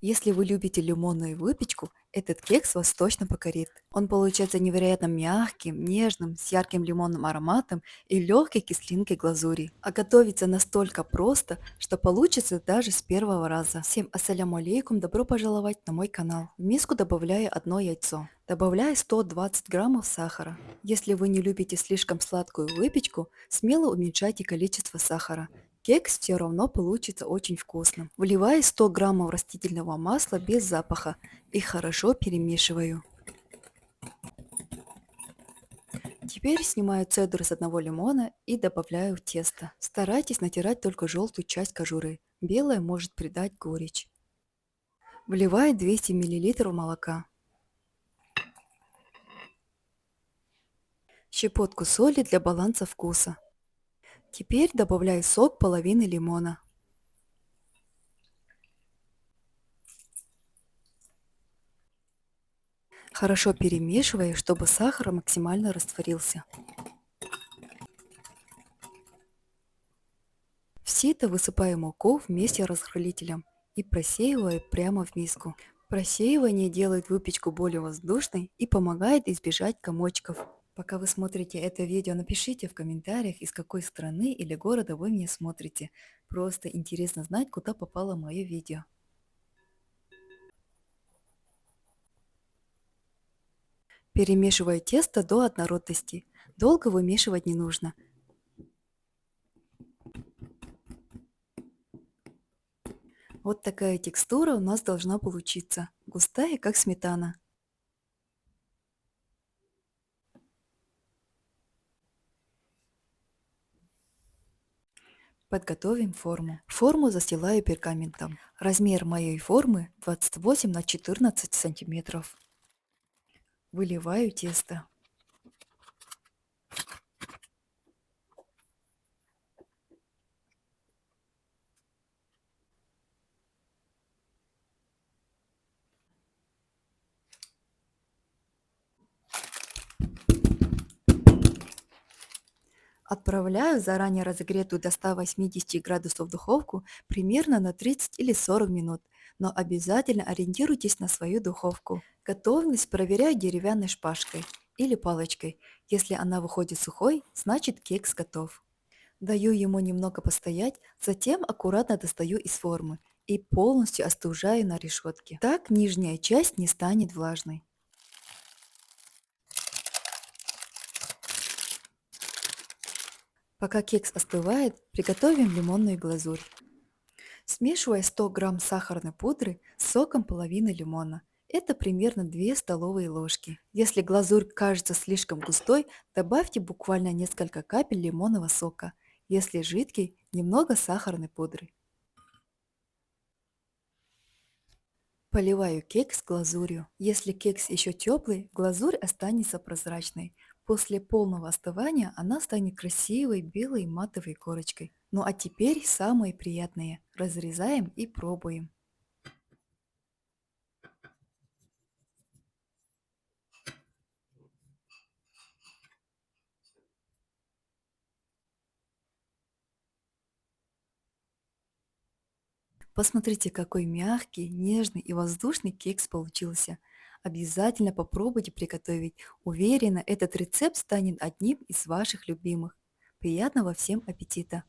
Если вы любите лимонную выпечку, этот кекс вас точно покорит. Он получается невероятно мягким, нежным, с ярким лимонным ароматом и легкой кислинкой глазури. А готовится настолько просто, что получится даже с первого раза. Всем ассаляму алейкум, добро пожаловать на мой канал. В миску добавляю одно яйцо. Добавляю 120 граммов сахара. Если вы не любите слишком сладкую выпечку, смело уменьшайте количество сахара. Кекс все равно получится очень вкусным. Вливаю 100 граммов растительного масла без запаха и хорошо перемешиваю. Теперь снимаю цедру с одного лимона и добавляю в тесто. Старайтесь натирать только желтую часть кожуры. Белая может придать горечь. Вливаю 200 мл молока. Щепотку соли для баланса вкуса. Теперь добавляю сок половины лимона. Хорошо перемешиваю, чтобы сахар максимально растворился. В сито высыпаю муку вместе с разрыхлителем и просеиваю прямо в миску. Просеивание делает выпечку более воздушной и помогает избежать комочков. Пока вы смотрите это видео, напишите в комментариях, из какой страны или города вы меня смотрите. Просто интересно знать, куда попало мое видео. Перемешиваю тесто до однородности. Долго вымешивать не нужно. Вот такая текстура у нас должна получиться. Густая, как сметана. Подготовим форму. Форму застилаю пергаментом. Размер моей формы 28 на 14 сантиметров. Выливаю тесто. Отправляю в заранее разогретую до 180 градусов духовку примерно на 30 или 40 минут, но обязательно ориентируйтесь на свою духовку. Готовность проверяю деревянной шпажкой или палочкой. Если она выходит сухой, значит кекс готов. Даю ему немного постоять, затем аккуратно достаю из формы и полностью остужаю на решетке. Так нижняя часть не станет влажной. Пока кекс остывает, приготовим лимонную глазурь. Смешивая 100 грамм сахарной пудры с соком половины лимона. Это примерно 2 столовые ложки. Если глазурь кажется слишком густой, добавьте буквально несколько капель лимонного сока. Если жидкий, немного сахарной пудры. Поливаю кекс глазурью. Если кекс еще теплый, глазурь останется прозрачной. После полного остывания она станет красивой белой матовой корочкой. Ну а теперь самое приятное. Разрезаем и пробуем. Посмотрите, какой мягкий, нежный и воздушный кекс получился. Обязательно попробуйте приготовить. Уверена, этот рецепт станет одним из ваших любимых. Приятного всем аппетита!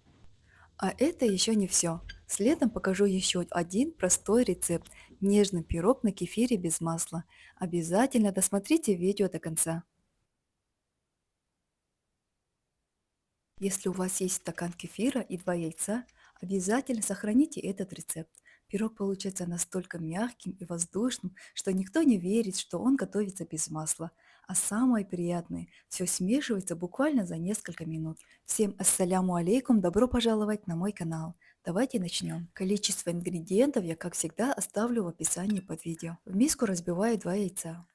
А это еще не все. Следом покажу еще один простой рецепт. Нежный пирог на кефире без масла. Обязательно досмотрите видео до конца. Если у вас есть стакан кефира и 2 яйца, обязательно сохраните этот рецепт. Пирог получается настолько мягким и воздушным, что никто не верит, что он готовится без масла. А самое приятное, все смешивается буквально за несколько минут. Всем ассаляму алейкум, добро пожаловать на мой канал. Давайте начнем. Количество ингредиентов я, как всегда, оставлю в описании под видео. В миску разбиваю 2 яйца.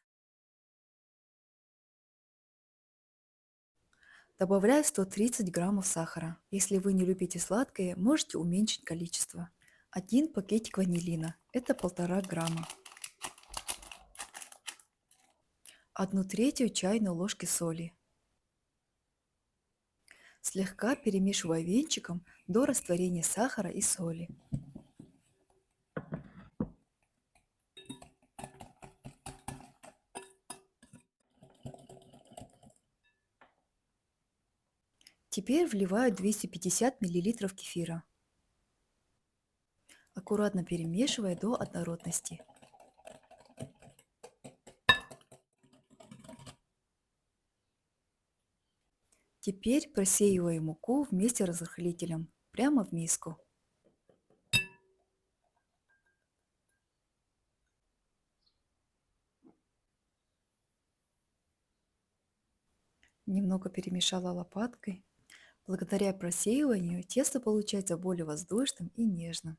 Добавляю 130 граммов сахара. Если вы не любите сладкое, можете уменьшить количество. Один пакетик ванилина. Это 1,5 грамма. 1/3 чайной ложки соли. Слегка перемешиваю венчиком до растворения сахара и соли. Теперь вливаю 250 миллилитров кефира, аккуратно перемешивая до однородности. Теперь просеиваю муку вместе с разрыхлителем прямо в миску. Немного перемешала лопаткой. Благодаря просеиванию тесто получается более воздушным и нежным.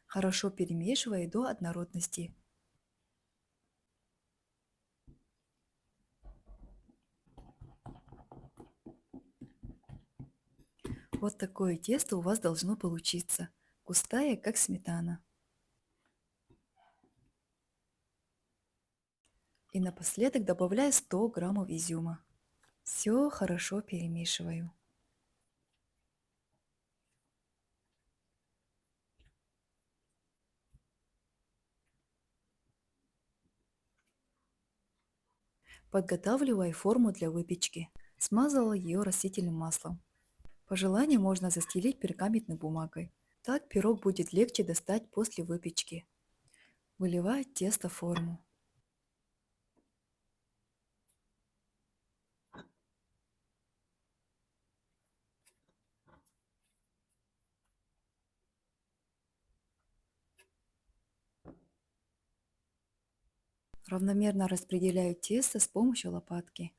Хорошо перемешивая до однородности. Вот такое тесто у вас должно получиться. Густая, как сметана. И напоследок добавляю 100 граммов изюма. Все хорошо перемешиваю. Подготавливаю форму для выпечки. Смазала ее растительным маслом. По желанию можно застелить пергаментной бумагой. Так пирог будет легче достать после выпечки. Выливаю тесто в форму. Равномерно распределяю тесто с помощью лопатки.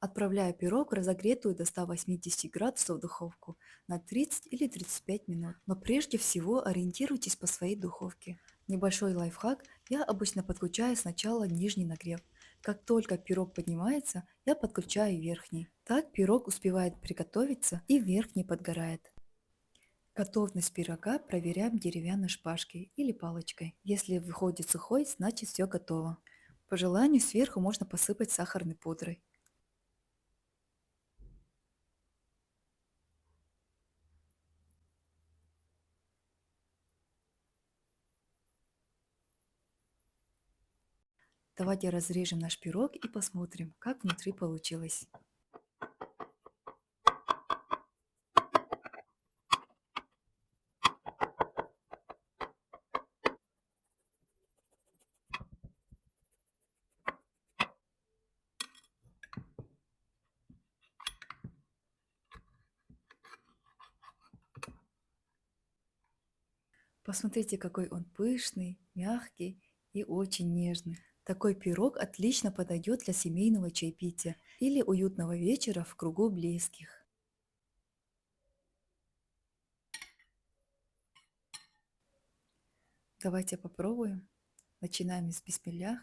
Отправляю пирог в разогретую до 180 градусов духовку на 30 или 35 минут. Но прежде всего ориентируйтесь по своей духовке. Небольшой лайфхак: я обычно подключаю сначала нижний нагрев. Как только пирог поднимается, я подключаю верхний. Так пирог успевает приготовиться и верхний подгорает. Готовность пирога проверяем деревянной шпажкой или палочкой. Если выходит сухой, значит все готово. По желанию сверху можно посыпать сахарной пудрой. Давайте разрежем наш пирог и посмотрим, как внутри получилось. Посмотрите, какой он пышный, мягкий и очень нежный. Такой пирог отлично подойдет для семейного чаепития или уютного вечера в кругу близких. Давайте попробуем. Начинаем с бисмиллях.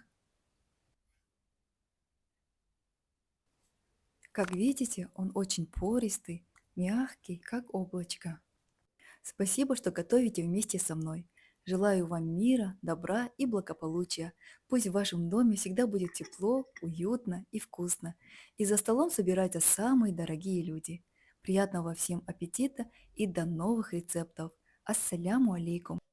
Как видите, он очень пористый, мягкий, как облачко. Спасибо, что готовите вместе со мной. Желаю вам мира, добра и благополучия. Пусть в вашем доме всегда будет тепло, уютно и вкусно. И за столом собираются самые дорогие люди. Приятного всем аппетита и до новых рецептов. Ассаляму алейкум.